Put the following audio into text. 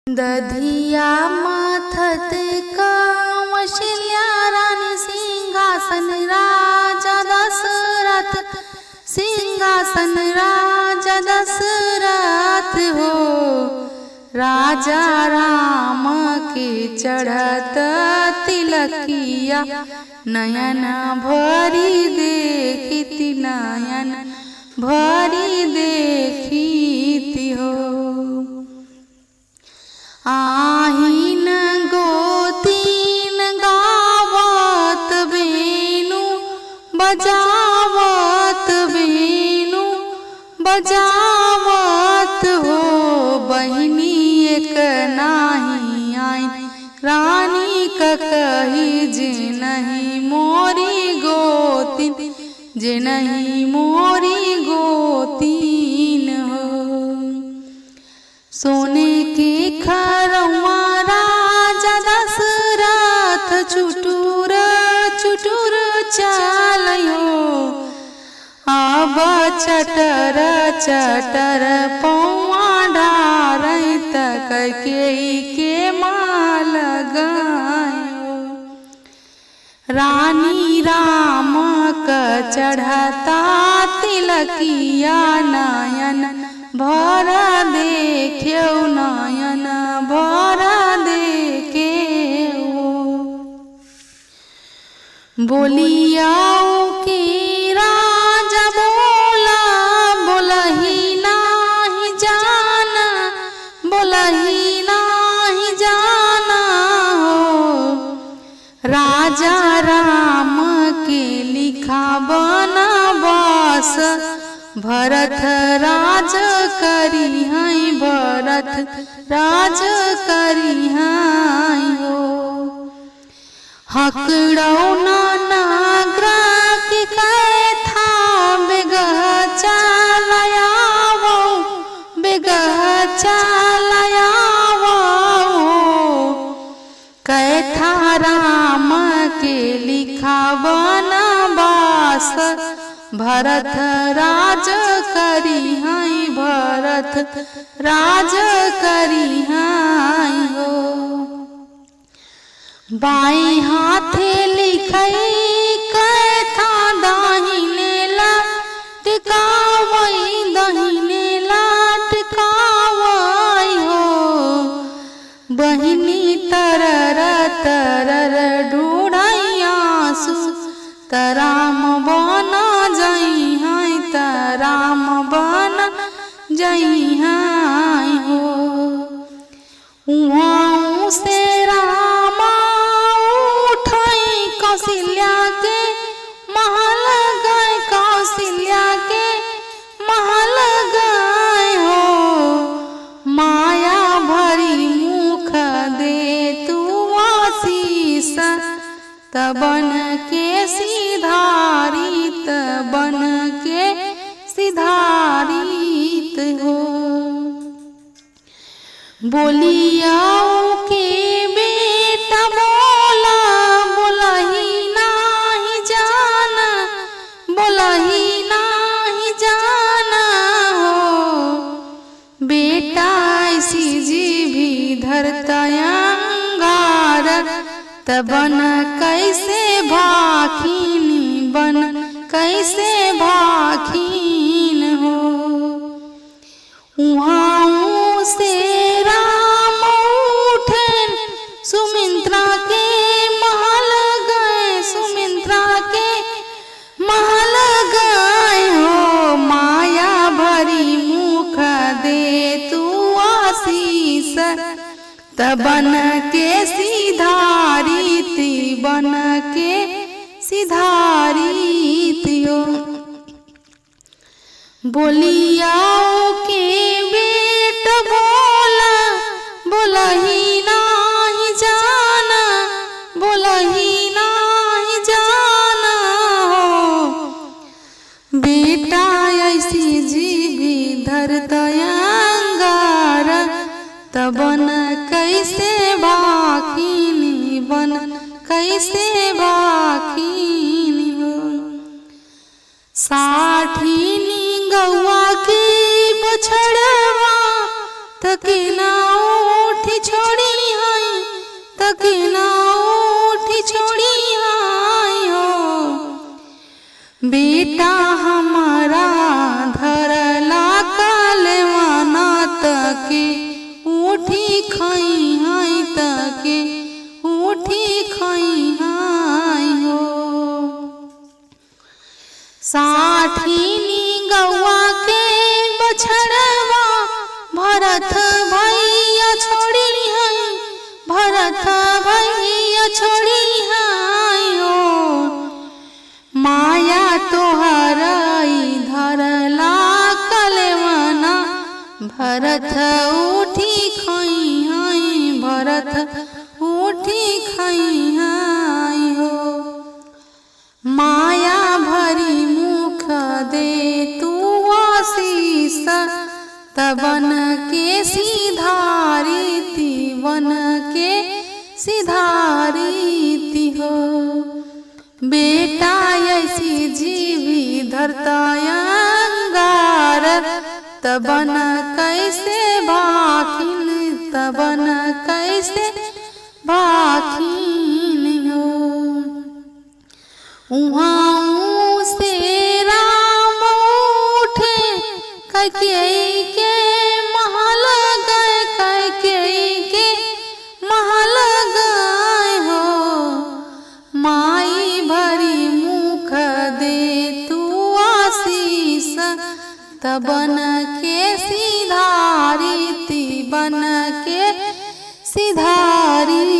दधिया माथत कौशल्या रानी सिंहासन राजा दशरथ, सिंहासन राजा दशरथ हो। राजा राम के चढ़त तिलकिया, नयन भरी देखी नयन भरी देखी हो। आहीन गोतीन गावत बेनु, बजावत बेनु बजावत हो। बहिनी एक नाही आईन रानी ककही, जे नहीं मोरी गोतीन, जे नहीं मोरी गोतीन हो। सोने के खरवा राजा दशरथ, चुटुर चुटुर चलियो। अब चटर चटर पौआ डारै, तक के माल गायो। रानी राम का चढ़ता तिलकिया, नयन भर देख्यो नयन भर देख्यो। बोलियाओ के राजा बोला, बोलही नाही जाना, बोलही नाही जाना हो। राजा राम के लिखा बनवास, भरत राज करी हैं, भरत राज करी हैं हो। हकड़ौ नाग्रा की कैथा, बेगह चलायावो, बेगह चलायावो। कैथा राम के लिखा बनवास, भरत राज करी हैं, भरत राज करी हैं हो। बाएं हाथे लिखई कैथा, दाहिने लटकावई, दाहिने लटकावई हो। बहिनी तरर तरर ढूढ़ई आंसू, तराम बना जई हैं, तराम बना जई हैं हो। उहाँ से रामा उठई, कौशल्या के महल गए, कौशल्या के महल गए हो। माया भरी मुख दे तू आशीष, तबन के सिधारित, बन के सिधारित हो। बोलियाओ के बेटा बोला, बोलही नाही जाना, बोलही नाही जाना हो। बेटा ऐसी जीभी धरता अंगार, तबन कैसे भाखिनी, बन कैसे भाखिन हो। उहाँ से राम उठन, सुमित्रा के महल गए, सुमित्रा के महल गए हो। माया भरी मुख दे तू आशीष, तबन के सिधारित, बन के सिधारित हो। बोलियाओ के बेट बोला, बोलही नाही जाना, बोलही नाही जाना हो। बेटा ऐसी जीभी धरता अंगार, तबन कैसे भाखिनी, बन कैसे भाखिनी हो। साठीनी गौआ की बछड़वा, थकी ना उठी कके ना उठी छोड़ी आई हो। बेटा हमारा धरला कलवाना तके उठी खाई हाई तके उठी खाई हाई हो। साठीनी गौआ के बछड़वा भरत भैया छोड़ी हाई भरत भैया छोड़ी हाई हो। माया तोहर धरला कलवाना भरत उठी खाई हाई भरत उठी खाई हाई हो। माया भरी मुख दे तू आशीष तबन के सिधारीति वन के सिधारीति हो। बेटा ऐसी जीवी धरता अंगार तबन कैसे भाखिन तबन कैसे भाखिन हो। उहाँ से राम उठे कैकेयी के महल गए कैकेयी के महल गए हो। माई भरी मुख दे तू आशीष तबन के सिधारीति बन के सिधारी